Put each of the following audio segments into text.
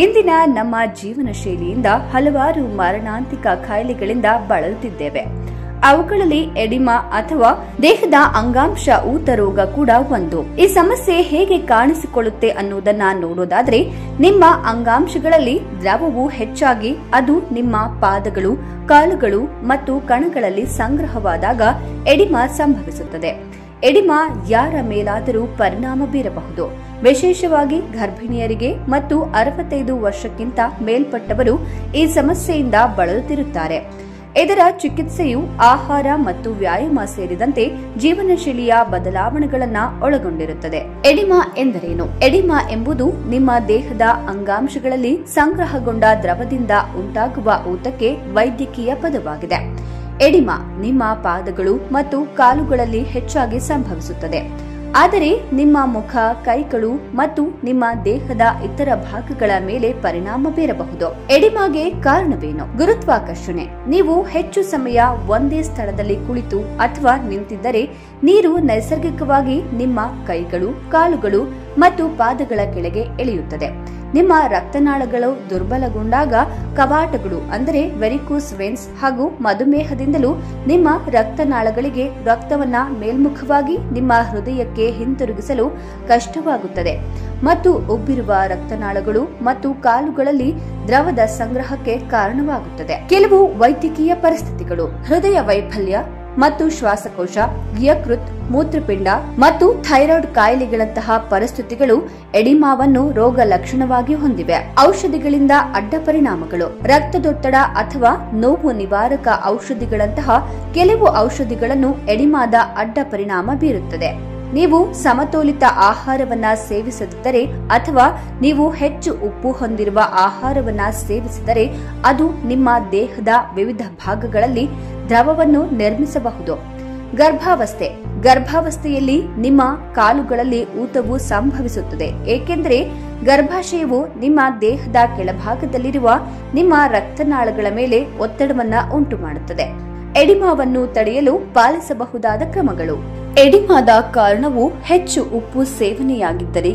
ಇಂದಿನ ನಮ್ಮ ಜೀವನ ಶೈಲಿಯಿಂದ ಹಲವಾರು ಮಾರಣಾಂತಿಕ ಕಾಯಿಲೆಗಳಿಂದ ಬಳಲುತ್ತಿದ್ದೇವೆ. ಅವುಗಳಲ್ಲಿ ಎಡಿಮಾ ಅಥವಾ ದೇಹದ ಅಂಗಾಂಶ ಊತ ರೋಗ ಕೂಡ ಒಂದು. ಈ ಸಮಸ್ಯೆ ಹೇಗೆ ಕಾಣಿಸಿಕೊಳ್ಳುತ್ತೆ ಅನ್ನುವುದನ್ನ ನೋಡೋದಾದ್ರೆ, ನಿಮ್ಮ ಅಂಗಾಂಶಗಳಲ್ಲಿ ದ್ರವವು ಹೆಚ್ಚಾಗಿ ಅದು ನಿಮ್ಮ ಪಾದಗಳು, ಕಾಲುಗಳು ಮತ್ತು ಕಣಗಳಲ್ಲಿ ಸಂಗ್ರಹವಾದಾಗ ಎಡಿಮಾ ಸಂಭವಿಸುತ್ತದೆ. ಎಡಿಮಾ ಯಾರ ಮೇಲಾದರೂ ಪರಿಣಾಮ ಬೀರಬಹುದು. ವಿಶೇಷವಾಗಿ ಗರ್ಭಿಣಿಯರಿಗೆ ಮತ್ತು 65 ವರ್ಷಕ್ಕಿಂತ ಮೇಲ್ಪಟ್ಟವರು ಈ ಸಮಸ್ಯೆಯಿಂದ ಬಳಲುತ್ತಿರುತ್ತಾರೆ. ಇದರ ಚಿಕಿತ್ಸೆಯು ಆಹಾರ ಮತ್ತು ವ್ಯಾಯಾಮ ಸೇರಿದಂತೆ ಜೀವನ ಶೈಲಿಯ ಬದಲಾವಣೆಗಳನ್ನು ಒಳಗೊಂಡಿರುತ್ತದೆ. ಎಡಿಮಾ ಎಂದರೇನು? ಎಡಿಮಾ ಎಂಬುದು ನಿಮ್ಮ ದೇಹದ ಅಂಗಾಂಶಗಳಲ್ಲಿ ಸಂಗ್ರಹಗೊಂಡ ದ್ರವದಿಂದ ಉಂಟಾಗುವ ಊತಕ್ಕೆ ವೈದ್ಯಕೀಯ ಪದವಾಗಿದೆ. ಎಡಿಮಾ ನಿಮ್ಮ ಪಾದಗಳು ಮತ್ತು ಕಾಲುಗಳಲ್ಲಿ ಹೆಚ್ಚಾಗಿ ಸಂಭವಿಸುತ್ತದೆ, ಆದರೆ ನಿಮ್ಮ ಮುಖ, ಕೈಗಳು ಮತ್ತು ನಿಮ್ಮ ದೇಹದ ಇತರ ಭಾಗಗಳ ಮೇಲೆ ಪರಿಣಾಮ ಬೀರಬಹುದು. ಎಡಿಮಾಗೆ ಕಾರಣವೇನು? ಗುರುತ್ವಾಕರ್ಷಣೆ. ನೀವು ಹೆಚ್ಚು ಸಮಯ ಒಂದೇ ಸ್ಥಳದಲ್ಲಿ ಕುಳಿತು ಅಥವಾ ನಿಂತಿದ್ದರೆ ನೀರು ನೈಸರ್ಗಿಕವಾಗಿ ನಿಮ್ಮ ಕೈಗಳು, ಕಾಲುಗಳು ಮತ್ತು ಪಾದಗಳ ಕೆಳಗೆ ಇಳಿಯುತ್ತದೆ. ನಿಮ್ಮ ರಕ್ತನಾಳಗಳು ದುರ್ಬಲಗೊಂಡಾಗ ಕವಾಟಗಳು ಅಂದರೆ ವೆರಿಕೋಸ್ ವೇನ್ಸ್ ಹಾಗೂ ಮಧುಮೇಹದಿಂದಲೂ ನಿಮ್ಮ ರಕ್ತನಾಳಗಳಿಗೆ ರಕ್ತವನ್ನ ಮೇಲ್ಮುಖವಾಗಿ ನಿಮ್ಮ ಹೃದಯಕ್ಕೆ ಹಿಂತಿರುಗಿಸಲು ಕಷ್ಟವಾಗುತ್ತದೆ ಮತ್ತು ಉಬ್ಬಿರುವ ರಕ್ತನಾಳಗಳು ಮತ್ತು ಕಾಲುಗಳಲ್ಲಿ ದ್ರವದ ಸಂಗ್ರಹಕ್ಕೆ ಕಾರಣವಾಗುತ್ತದೆ. ಕೆಲವು ವೈದ್ಯಕೀಯ ಪರಿಸ್ಥಿತಿಗಳು: ಹೃದಯ ವೈಫಲ್ಯ ಮತ್ತು ಶ್ವಾಸಕೋಶ, ಯಕೃತ್, ಮೂತ್ರಪಿಂಡ ಮತ್ತು ಥೈರಾಯ್ಡ್ ಕಾಯಿಲೆಗಳಂತಹ ಪರಿಸ್ಥಿತಿಗಳು ಎಡಿಮಾವನ್ನು ರೋಗ ಲಕ್ಷಣವಾಗಿ ಹೊಂದಿವೆ. ಔಷಧಿಗಳಿಂದ ಅಡ್ಡ ಪರಿಣಾಮಗಳು: ರಕ್ತದೊತ್ತಡ ಅಥವಾ ನೋವು ನಿವಾರಕ ಔಷಧಿಗಳಂತಹ ಕೆಲವು ಔಷಧಿಗಳನ್ನು ಎಡಿಮಾದ ಅಡ್ಡ ಪರಿಣಾಮ ಬೀರುತ್ತದೆ. ನೀವು ಸಮತೋಲಿತ ಆಹಾರವನ್ನ ಸೇವಿಸದಿದ್ದರೆ ಅಥವಾ ನೀವು ಹೆಚ್ಚು ಉಪ್ಪು ಹೊಂದಿರುವ ಆಹಾರವನ್ನ ಸೇವಿಸಿದರೆ ಅದು ನಿಮ್ಮ ದೇಹದ ವಿವಿಧ ಭಾಗಗಳಲ್ಲಿ ದ್ರವವನ್ನು ನಿರ್ಮಿಸಬಹುದು. ಗರ್ಭಾವಸ್ಥೆ. ಗರ್ಭಾವಸ್ಥೆಯಲ್ಲಿ ನಿಮ್ಮ ಕಾಲುಗಳಲ್ಲಿ ಊತವು ಸಂಭವಿಸುತ್ತದೆ, ಏಕೆಂದರೆ ಗರ್ಭಾಶಯವು ನಿಮ್ಮ ದೇಹದ ಕೆಳಭಾಗದಲ್ಲಿರುವ ನಿಮ್ಮ ರಕ್ತನಾಳಗಳ ಮೇಲೆ ಒತ್ತಡವನ್ನ ಉಂಟುಮಾಡುತ್ತದೆ. ಎಡಿಮಾವನ್ನು ತಡೆಯಲು ಪಾಲಿಸಬಹುದಾದ ಕ್ರಮಗಳು: ಎಡಿಮಾದ ಕಾರಣವು ಹೆಚ್ಚು ಉಪ್ಪು ಸೇವನೆಯಾಗಿದ್ದರೆ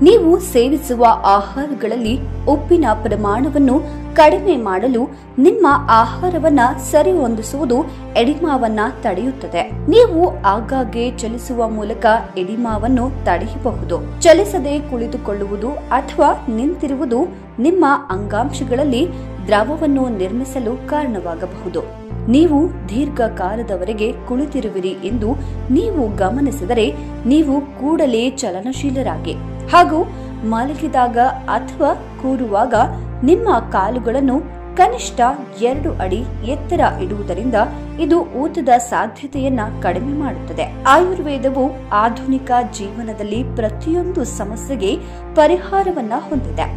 ನೀವು ಸೇವಿಸುವ ಆಹಾರಗಳಲ್ಲಿ ಉಪ್ಪಿನ ಪ್ರಮಾಣವನ್ನು ಕಡಿಮೆ ಮಾಡಲು ನಿಮ್ಮ ಆಹಾರವನ್ನ ಸರಿಹೊಂದಿಸುವುದು ಎಡಿಮಾವನ್ನ ತಡೆಯುತ್ತದೆ. ನೀವು ಆಗಾಗ್ಗೆ ಚಲಿಸುವ ಮೂಲಕ ಎಡಿಮಾವನ್ನು ತಡೆಯಬಹುದು. ಚಲಿಸದೆ ಕುಳಿತುಕೊಳ್ಳುವುದು ಅಥವಾ ನಿಂತಿರುವುದು ನಿಮ್ಮ ಅಂಗಾಂಶಗಳಲ್ಲಿ ದ್ರವವನ್ನು ನಿರ್ಮಿಸಲು ಕಾರಣವಾಗಬಹುದು. ನೀವು ದೀರ್ಘಕಾಲದವರೆಗೆ ಕುಳಿತಿರುವಿರಿ ಎಂದು ನೀವು ಗಮನಿಸಿದರೆ ನೀವು ಕೂಡಲೇ ಚಲನಶೀಲರಾಗಿ ಹಾಗೂ ಮಲಗಿದಾಗ ಅಥವಾ ಕೂರುವಾಗ ನಿಮ್ಮ ಕಾಲುಗಳನ್ನು ಕನಿಷ್ಠ 2 ಅಡಿ ಎತ್ತರ ಇಡುವುದರಿಂದ ಇದು ಊತದ ಸಾಧ್ಯತೆಯನ್ನ ಕಡಿಮೆ ಮಾಡುತ್ತದೆ. ಆಯುರ್ವೇದವು ಆಧುನಿಕ ಜೀವನದಲ್ಲಿ ಪ್ರತಿಯೊಂದು ಸಮಸ್ಯೆಗೆ ಪರಿಹಾರವನ್ನ ಹೊಂದಿದೆ.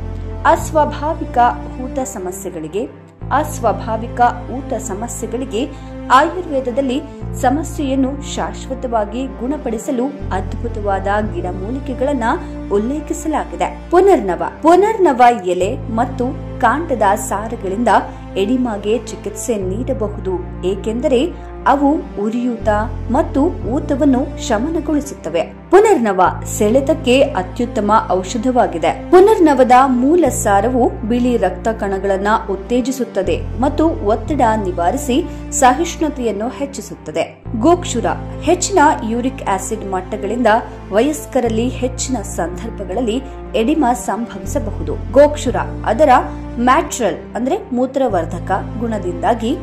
ಅಸ್ವಾಭಾವಿಕ ಊತ ಸಮಸ್ಯೆಗಳಿಗೆ ಆಯುರ್ವೇದದಲ್ಲಿ ಸಮಸ್ಯೆಯನ್ನು ಶಾಶ್ವತವಾಗಿ ಗುಣಪಡಿಸಲು ಅದ್ಭುತವಾದ ಗಿಡಮೂಲಿಕೆಗಳನ್ನ ಉಲ್ಲೇಖಿಸಲಾಗಿದೆ. ಪುನರ್ನವ ಎಲೆ ಮತ್ತು ಕಾಂಡದ ಸಾರಗಳಿಂದ ಎಡಿಮಾಗೆ ಚಿಕಿತ್ಸೆ ನೀಡಬಹುದು, ಏಕೆಂದರೆ ಅವು ಉರಿಯೂತ ಮತ್ತು ಊತವನ್ನು ಶಮನಗೊಳಿಸುತ್ತವೆ. ಪುನರ್ನವ ಸೆಳೆತಕ್ಕೆ ಅತ್ಯುತ್ತಮ ಔಷಧವಾಗಿದೆ. ಪುನರ್ನವದ ಮೂಲ ಸಾರವು ಬಿಳಿ ರಕ್ತ ಕಣಗಳನ್ನು ಉತ್ತೇಜಿಸುತ್ತದೆ ಮತ್ತು ಒತ್ತಡ ನಿವಾರಿಸಿ ಸಹಿಷ್ಣುತೆಯನ್ನು ಹೆಚ್ಚಿಸುತ್ತದೆ. ಗೋಕ್ಷುರ. ಹೆಚ್ಚಿನ ಯೂರಿಕ್ ಆಸಿಡ್ ಮಟ್ಟಗಳಿಂದ ವಯಸ್ಕರಲ್ಲಿ ಹೆಚ್ಚಿನ ಸಂದರ್ಭಗಳಲ್ಲಿ ಎಡಿಮಾ ಸಂಭವಿಸಬಹುದು. ಗೋಕ್ಷುರ ಅದರ ಮ್ಯಾಟ್ರಲ್ ಅಂದರೆ ಮೂತ್ರವರ್ಧಕ ಗುಣದಿಂದಾಗಿ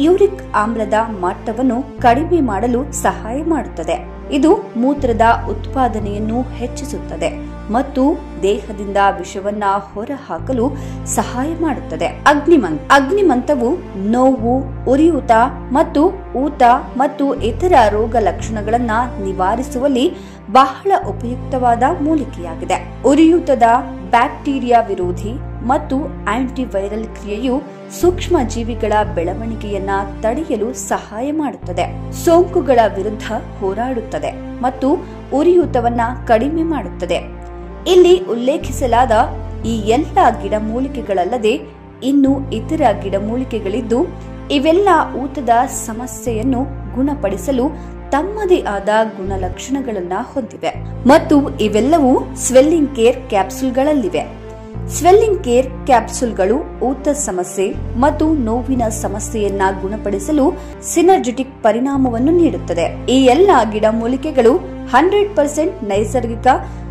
ಯೂರಿಕ್ ಆಮ್ಲದ ಮಟ್ಟವನ್ನು ಕಡಿಮೆ ಮಾಡಲು ಸಹಾಯ ಮಾಡುತ್ತದೆ. ಇದು ಮೂತ್ರದ ಉತ್ಪಾದನೆಯನ್ನು ಹೆಚ್ಚಿಸುತ್ತದೆ ಮತ್ತು ದೇಹದಿಂದ ವಿಷವನ್ನ ಹೊರಹಾಕಲು ಸಹಾಯ ಮಾಡುತ್ತದೆ. ಅಗ್ನಿಮಂತವು ನೋವು, ಉರಿಯೂತ ಮತ್ತು ಊತ ಮತ್ತು ಇತರ ರೋಗ ಲಕ್ಷಣಗಳನ್ನು ನಿವಾರಿಸುವಲ್ಲಿ ಬಹಳ ಉಪಯುಕ್ತವಾದ ಮೂಲಿಕೆಯಾಗಿದೆ. ಉರಿಯೂತದ ಬ್ಯಾಕ್ಟೀರಿಯಾ ವಿರೋಧಿ ಮತ್ತು ಆಂಟಿವೈರಲ್ ಕ್ರಿಯೆಯು ಸೂಕ್ಷ್ಮ ಜೀವಿಗಳ ಬೆಳವಣಿಗೆಯನ್ನ ತಡೆಯಲು ಸಹಾಯ ಮಾಡುತ್ತದೆ, ಸೋಂಕುಗಳ ವಿರುದ್ಧ ಹೋರಾಡುತ್ತದೆ ಮತ್ತು ಉರಿಯೂತವನ್ನ ಕಡಿಮೆ ಮಾಡುತ್ತದೆ. ಇಲ್ಲಿ ಉಲ್ಲೇಖಿಸಲಾದ ಈ ಎಲ್ಲ ಗಿಡಮೂಲಿಕೆಗಳಲ್ಲದೆ ಇನ್ನೂ ಇತರ ಗಿಡಮೂಲಿಕೆಗಳಿದ್ದು ಇವೆಲ್ಲ ಊತದ ಸಮಸ್ಯೆಯನ್ನು ಗುಣಪಡಿಸಲು ತಮ್ಮದೇ ಆದ ಗುಣಲಕ್ಷಣಗಳನ್ನ ಹೊಂದಿವೆ ಮತ್ತು ಇವೆಲ್ಲವೂ ಸ್ವೆಲ್ಲಿಂಗ್ ಕೇರ್ ಕ್ಯಾಪ್ಸೂಲ್ಗಳಲ್ಲಿವೆ. ಸ್ವೆಲ್ಲಿಂಗ್ ಕೇರ್ ಕ್ಯಾಪ್ಸೂಲ್ಗಳು ಊತ ಸಮಸ್ಯೆ ಮತ್ತು ನೋವಿನ ಸಮಸ್ಯೆಯನ್ನ ಗುಣಪಡಿಸಲು ಸಿನರ್ಜಿಟಿಕ್ ಪರಿಣಾಮವನ್ನು ನೀಡುತ್ತದೆ. ಈ ಎಲ್ಲಾ ಗಿಡಮೂಲಿಕೆಗಳು 100% ನೈಸರ್ಗಿಕ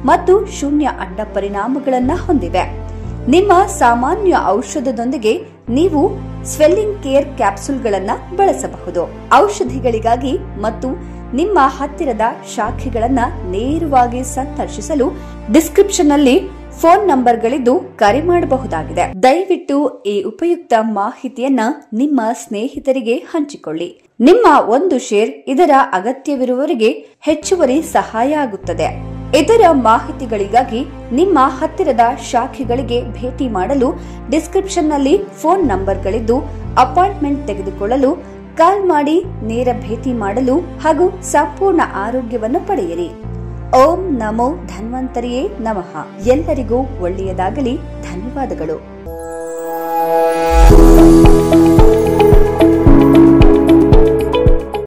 ಮತ್ತು ಶೂನ್ಯ ಅಡ್ಡ ಪರಿಣಾಮಗಳನ್ನು ಹೊಂದಿವೆ. ನಿಮ್ಮ ಸಾಮಾನ್ಯ ಔಷಧದೊಂದಿಗೆ ನೀವು ಸ್ವೆಲ್ಲಿಂಗ್ ಕೇರ್ ಕ್ಯಾಪ್ಸೂಲ್ಗಳನ್ನು ಬಳಸಬಹುದು. ಔಷಧಿಗಳಿಗಾಗಿ ಮತ್ತು ನಿಮ್ಮ ಹತ್ತಿರದ ಶಾಖೆಗಳನ್ನು ನೇರವಾಗಿ ಸಂದರ್ಶಿಸಲು ಡಿಸ್ಕ್ರಿಪ್ಷನ್ನಲ್ಲಿ ಫೋನ್ ನಂಬರ್ಗಳಿದ್ದು ಕರೆ ಮಾಡಬಹುದಾಗಿದೆ. ದಯವಿಟ್ಟು ಈ ಉಪಯುಕ್ತ ಮಾಹಿತಿಯನ್ನ ನಿಮ್ಮ ಸ್ನೇಹಿತರಿಗೆ ಹಂಚಿಕೊಳ್ಳಿ. ನಿಮ್ಮ ಒಂದು ಶೇರ್ ಇದರ ಅಗತ್ಯವಿರುವವರಿಗೆ ಹೆಚ್ಚುವರಿ ಸಹಾಯ ಆಗುತ್ತದೆ. ಇದರ ಮಾಹಿತಿಗಳಿಗಾಗಿ ನಿಮ್ಮ ಹತ್ತಿರದ ಶಾಖೆಗಳಿಗೆ ಭೇಟಿ ಮಾಡಲು ಡಿಸ್ಕ್ರಿಪ್ಷನ್ನಲ್ಲಿ ಫೋನ್ ನಂಬರ್ಗಳಿದ್ದು ಅಪಾಯಿಂಟ್ಮೆಂಟ್ ತೆಗೆದುಕೊಳ್ಳಲು ಕಾಲ್ ಮಾಡಿ ನೇರ ಭೇಟಿ ಮಾಡಲು ಹಾಗೂ ಸಂಪೂರ್ಣ ಆರೋಗ್ಯವನ್ನು ಪಡೆಯಿರಿ. ಓಂ ನಮೋ ಧನ್ವಂತರಿಯೇ ನಮಃ. ಎಲ್ಲರಿಗೂ ಒಳ್ಳೆಯದಾಗಲಿ. ಧನ್ಯವಾದಗಳು.